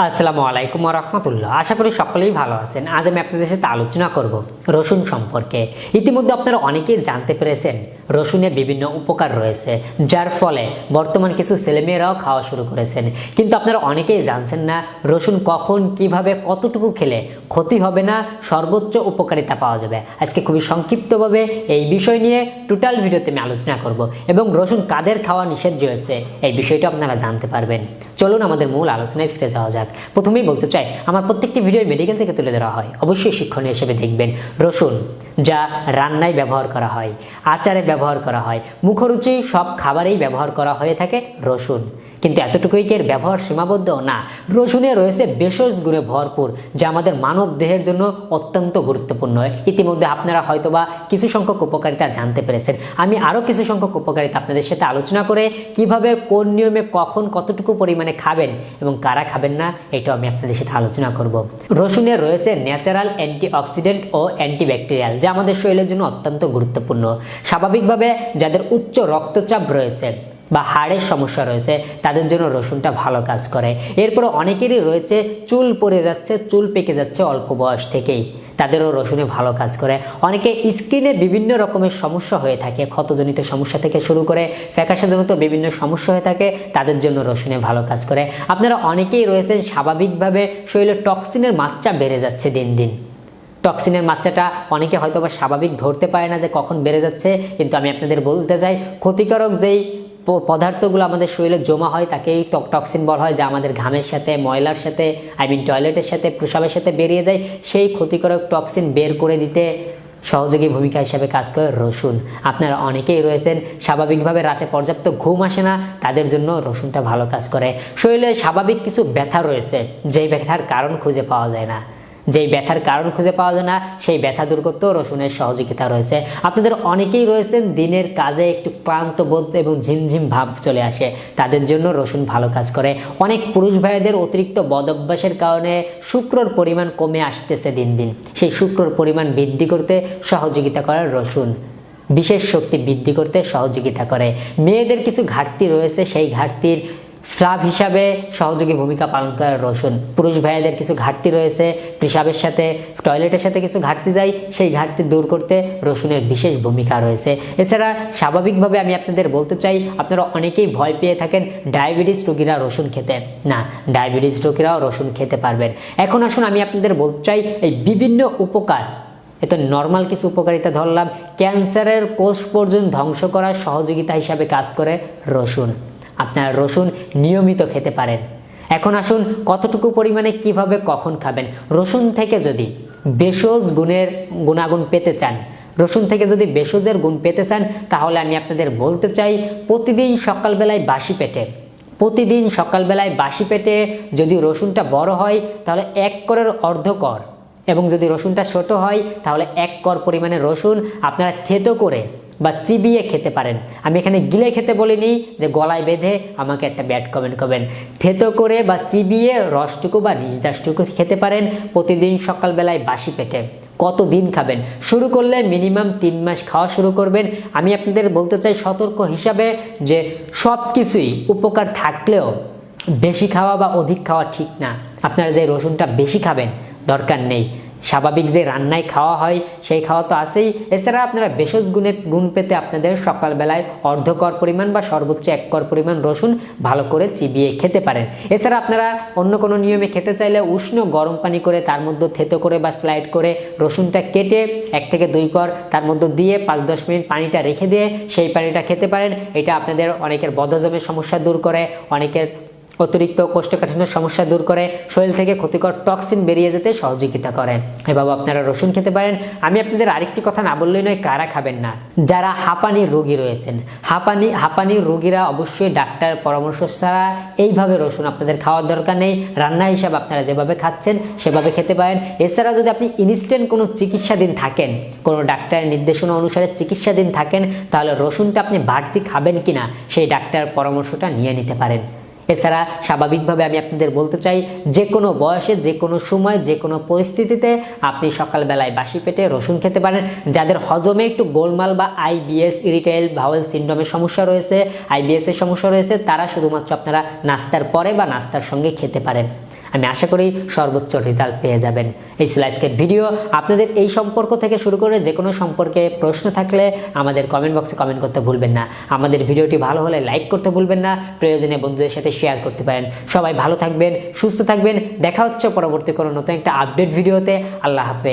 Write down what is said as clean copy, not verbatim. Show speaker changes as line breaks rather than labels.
আসসালামু আলাইকুম ওয়া রাহমাতুল্লাহ। আশা করি সকলেই ভালো আছেন। আজ আমি আপনাদের সাথে আলোচনা করব রসুন সম্পর্কে। ইতিমধ্যে আপনারা অনেকেই জানতে পেরেছেন রসুনের বিভিন্ন উপকার রয়েছে, যার ফলে বর্তমান কিছু ছেলেমেয়েরাও খাওয়া শুরু করেছেন। কিন্তু আপনারা অনেকেই জানছেন না রসুন কখন, কিভাবে, কতটুকু খেলে ক্ষতি হবে না, সর্বোচ্চ উপকারিতা পাওয়া যাবে। আজকে খুবই সংক্ষিপ্তভাবে এই বিষয় নিয়ে টোটাল ভিডিওতে আমি আলোচনা করব এবং রসুন কাদের খাওয়া নিষেধ রয়েছে এই বিষয়টা আপনারা জানতে পারবেন। চলুন আমাদের মূল আলোচনায় ফিরে যাওয়া যাক। প্রথমেই বলতে চাই, আমার প্রত্যেকটি ভিডিও মেডিকেল থেকে তুলে ধরা হয়, অবশ্যই শিক্ষণীয় হিসেবে দেখবেন। রসুন যা রান্নায় ব্যবহার করা হয়, আচারে ব্যবহার করা হয়, মুখরুচি সব খাবারেই ব্যবহার করা হয়ে থাকে রসুন। কিন্তু এতটুকুই কি এর ব্যবহার সীমাবদ্ধ? না, রসুনে রয়েছে ভেষজ গুণে ভরপুর, যা আমাদের মানব দেহের জন্য অত্যন্ত গুরুত্বপূর্ণ। ইতিমধ্যে আপনারা হয়তোবা কিছু সংখ্যক উপকারিতা জানতে পেরেছেন। আমি আরও কিছু সংখ্যক উপকারিতা আপনাদের সাথে আলোচনা করে কিভাবে, কোন নিয়মে, কখন, কতটুকু পরিমাণে খাবেন এবং কারা খাবেন না, এটাও আমি আপনাদের সাথে আলোচনা করব। রসুনে রয়েছে ন্যাচারাল অ্যান্টিঅক্সিডেন্ট ও অ্যান্টিব্যাকটেরিয়াল, যা আমাদের শরীরের জন্য অত্যন্ত গুরুত্বপূর্ণ। স্বাভাবিকভাবে যাদের উচ্চ রক্তচাপ রয়েছে বা হাড়ের সমস্যা রয়েছে তাদের জন্য রসুনটা ভালো কাজ করে। এরপর অনেকেরই রয়েছে চুল পড়ে যাচ্ছে, চুল পেকে যাচ্ছে অল্প বয়স থেকেই, তাদেরও রসুনে ভালো কাজ করে। অনেকে স্কিনে বিভিন্ন রকমের সমস্যা হয়ে থাকে, ক্ষতজনিত সমস্যা থেকে শুরু করে ফ্যাকাশাজনিত বিভিন্ন সমস্যা হয়ে থাকে, তাদের জন্য রসুনে ভালো কাজ করে। আপনারা অনেকেই রয়েছেন স্বাভাবিকভাবে শরীরে টক্সিনের মাত্রা বেড়ে যাচ্ছে দিন দিন। টক্সিনের মাত্রাটা অনেকে হয়তো বা স্বাভাবিক ধরতে পারে না যে কখন বেড়ে যাচ্ছে, কিন্তু আমি আপনাদের বলতে চাই ক্ষতিকারক যেই পদার্থগুলো আমাদের শরীরে জমা হয় তাকেই টক্সিন বলা হয়, যা আমাদের ঘামের সাথে, ময়লার সাথে, টয়লেটের সাথে, প্রস্রাবের সাথে বেরিয়ে যায়। সেই ক্ষতিকারক টক্সিন বের করে দিতে সহযোগী ভূমিকা হিসাবে কাজ করে রসুন। আপনারা অনেকেই রয়েছেন স্বাভাবিকভাবে রাতে পর্যাপ্ত ঘুম আসে না, তাদের জন্য রসুনটা ভালো কাজ করে। শরীরে স্বাভাবিক কিছু ব্যথা রয়েছে, যেই ব্যথার কারণ খুঁজে পাওয়া যায় না, যেই ব্যথার কারণ খুঁজে পাওয়া যায় না সেই ব্যথা দূর করতেও রসুনের সহযোগিতা রয়েছে। আপনাদের অনেকেই রয়েছেন দিনের কাজে একটু ক্লান্ত বোধ এবং ঝিমঝিম ভাব চলে আসে, তাদের জন্য রসুন ভালো কাজ করে। অনেক পুরুষ ভাইদের অতিরিক্ত বদ অভ্যাসের কারণে শুক্রর পরিমাণ কমে আসতেছে দিন দিন, সেই শুক্রর পরিমাণ বৃদ্ধি করতে সহযোগিতা করে রসুন, বিশেষ শক্তি বৃদ্ধি করতে সহযোগিতা করে। মেয়েদের কিছু ঘাটতি রয়েছে, সেই ঘাটতির ফ্লাভ হিসাবে সহযোগী ভূমিকা পালন করে রসুন। পুরুষ ভাইদের কিছু ঘাটতি রয়েছে, পেশাবের সাথে, টয়লেটের সাথে কিছু ঘাটতি যায়, সেই ঘাটতি দূর করতে রসুনের বিশেষ ভূমিকা রয়েছে। এছাড়া স্বাভাবিকভাবে আমি আপনাদের বলতে চাই, আপনারা অনেকেই ভয় পেয়ে থাকেন ডায়াবেটিস রোগীরা রসুন খেতে। না, ডায়াবেটিস রোগীরাও রসুন খেতে পারবেন। এখন আসুন আমি আপনাদের বলতে চাই এই বিভিন্ন উপকার। এত নর্মাল কিছু উপকারিতা ধরলাম, ক্যান্সারের কোষ পর্যন্ত ধ্বংস করার সহযোগিতা হিসাবে কাজ করে রসুন। আপনারা রসুন নিয়মিত খেতে পারেন। এখন আসুন কতটুকু পরিমাণে, কিভাবে, কখন খাবেন। রসুন থেকে যদি ভেষজ গুণের গুণাগুণ পেতে চান, রসুন থেকে যদি ভেষজের গুণ পেতে চান, তাহলে আমি আপনাদের বলতে চাই প্রতিদিন সকালবেলায় বাসি পেটে যদি রসুনটা বড় হয় তাহলে 1 করের অর্ধ কর, এবং যদি রসুনটা ছোট হয় তাহলে 1 কর পরিমাণে রসুন আপনারা থেতো করে বা চিবিয়ে খেতে পারেন। আমি এখানে গিলে খেতে বলিনি যে গলায় বেঁধে আমাকে একটা ব্যাড কমেন্ট করবেন। থেতো করে বা চিবিয়ে রসটুকু বা নির্যাসটুকু খেতে পারেন প্রতিদিন সকালবেলায় বাসি পেটে। কতদিন খাবেন? শুরু করলে মিনিমাম 3 মাস খাওয়া শুরু করবেন। আমি আপনাদের বলতে চাই সতর্ক হিসাবে যে সব কিছুই উপকার থাকলেও বেশি খাওয়া বা অধিক খাওয়া ঠিক না। আপনারা যে রসুনটা বেশি খাবেন দরকার নেই, স্বাভাবিক যে রান্নায় খাওয়া হয় সেই খাওয়া তো আছেই। এছাড়া আপনারা ভেষজ গুণ পেতে আপনাদের সকালবেলায় অর্ধ কর পরিমাণ বা সর্বোচ্চ 1 কর পরিমাণ রসুন ভালো করে চিবিয়ে খেতে পারেন। এছাড়া আপনারা অন্য কোনো নিয়মে খেতে চাইলে উষ্ণ গরম পানি করে তার মধ্যে থেতো করে বা স্লাইড করে রসুনটা কেটে 1 থেকে 2 কর তার মধ্যে দিয়ে 5-10 মিনিট পানিটা রেখে দিয়ে সেই পানিটা খেতে পারেন। এটা আপনাদের অনেকের বদহজমের সমস্যা দূর করে, অনেকের অতিরিক্ত কোষ্ঠকাঠিন্য সমস্যা দূর করে, শরীর থেকে ক্ষতিকর টক্সিন বেরিয়ে যেতে সহযোগিতা করে। এভাবে আপনারা রসুন খেতে পারেন। আমি আপনাদের আরেকটি কথা না বললেই নয়, কারা খাবেন না? যারা হাঁপানির রোগী রয়েছেন, হাঁপানির রোগীরা অবশ্যই ডাক্তার পরামর্শ ছাড়া এইভাবে রসুন আপনাদের খাওয়ার দরকার নেই। রান্না হিসাবে আপনারা যেভাবে খাচ্ছেন সেভাবে খেতে পারেন। এছাড়া যদি আপনি ইনস্ট্যান্ট কোনো চিকিৎসাধীন থাকেন, কোনো ডাক্তারের নির্দেশনা অনুসারে চিকিৎসাধীন থাকেন, তাহলে রসুনটা আপনি বাড়তি খাবেন কিনা সেই ডাক্তারের পরামর্শটা নিয়ে নিতে পারেন। এছাড়া স্বাভাবিকভাবে আমি আপনাদের বলতে চাই, যে কোনো বয়সে, যে কোনো সময়, যে কোনো পরিস্থিতিতে আপনি সকালবেলায় বাসি পেটে রসুন খেতে পারেন। যাদের হজমে একটু গোলমাল বা IBS ইরিটেবল বাউল সিনড্রোমের সমস্যা রয়েছে, IBS এর সমস্যা রয়েছে, তারা শুধুমাত্র আপনারা নাস্তার পরে বা নাস্তার সঙ্গে খেতে পারেন। আমি আশা করি সর্বোচ্চ রেজাল্ট পেয়ে যাবেন। এই ছিল আজকের ভিডিও। আপনাদের এই সম্পর্ক থেকে শুরু করে যে কোনো সম্পর্কে প্রশ্ন থাকলে আমাদের কমেন্ট বক্সে কমেন্ট করতে ভুলবেন না। আমাদের ভিডিওটি ভালো হলে লাইক করতে ভুলবেন না, প্রয়োজনে বন্ধুদের সাথে শেয়ার করতে পারেন। সবাই ভালো থাকবেন, সুস্থ থাকবেন। দেখা হচ্ছে পরবর্তী কোনো নতুন একটা আপডেট ভিডিওতে। আল্লাহ হাফেজ।